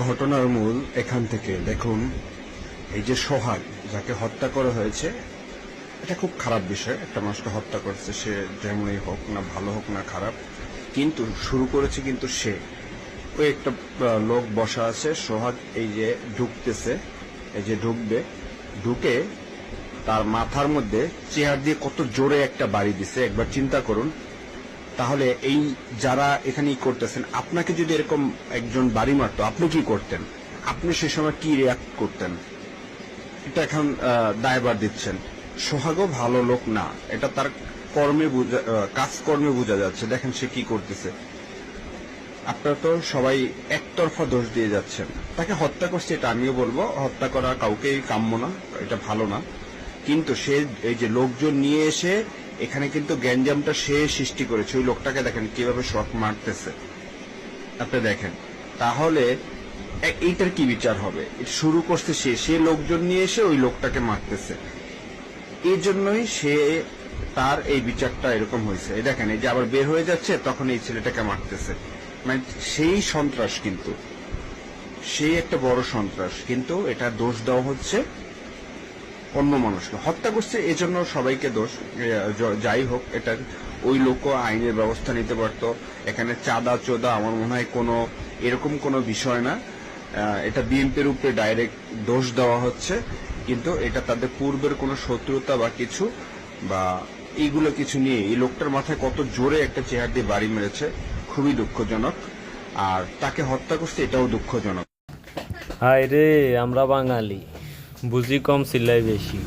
ঘটনার মূল এখান থেকে দেখুন, এই যে সোহাগ যাকে হত্যা করা হয়েছে, এটা খুব খারাপ বিষয়। একটা মানুষকে হত্যা করছে, সে যেমনই হোক না, ভালো হোক না খারাপ, কিন্তু শুরু করেছে কিন্তু সে। ওই একটা লোক বসা আছে, সোহাগ এই যে ঢুকতেছে, এই যে ঢুকবে, ঢুকে তার মাথার মধ্যে চেয়ার দিয়ে কত জোরে একটা বাড়ি দিছে, একবার চিন্তা করুন। তাহলে এই যারা এখানে করতেছেন, আপনাকে যদি এরকম একজন বাড়ি মারতো, আপনি কি করতেন? আপনি সে সময় কি রিয়াক্ট করতেন? এটা এখন দায়ভার দিচ্ছেন। সোহাগও ভালো লোক না, এটা তার কর্মে কাজকর্মে বোঝা যাচ্ছে। দেখেন সে কি করতেছে। আপনারা তো সবাই একতরফা দোষ দিয়ে যাচ্ছেন। তাকে হত্যা করছে, এটা আমিও বলবো, হত্যা করা কাউকেই কাম্য না, এটা ভালো না। কিন্তু সে এই যে লোকজন নিয়ে এসে এখানে কিন্তু গ্যাঞ্জামটা সে সৃষ্টি করেছে। ওই লোকটাকে দেখেন কিভাবে শট মারতেছে, আপনি দেখেন। তাহলে এইটার কি বিচার হবে? শুরু করছে সে লোকজন নিয়ে এসে ওই লোকটাকে মারতেছে। এই জন্যই সে তার এই বিচারটা এরকম হয়েছে। এই দেখেন, এই যে আবার বের হয়ে যাচ্ছে, তখন এই ছেলেটাকে মারতেছে। মানে সেই সন্ত্রাস, কিন্তু সেই একটা বড় সন্ত্রাস। কিন্তু এটা দোষ দেওয়া হচ্ছে অন্য মানুষকে। হত্যা করছে এজন্য সবাইকে দোষ। যাই হোক, এটা ওই লোকও আইনের ব্যবস্থা নিতে পারতো। এখানে চাঁদা চোদা আমার মনে হয় কোনো এরকম কোনো বিষয় না। এটা বিএনপির উপরে ডাইরেক্ট দোষ দেওয়া হচ্ছে, কিন্তু এটা তাদের পূর্বের কোনো শত্রুতা বা কিছু বা এইগুলো কিছু নিয়ে এই লোকটার মাথায় কত জোরে একটা চেয়ার দিয়ে বাড়ি মেরেছে, খুবই দুঃখজনক। আর তাকে হত্যা করছে, এটাও দুঃখজনক। হায় রে, আমরা বাঙালি বুঝি কম চিল্লাই বেশি।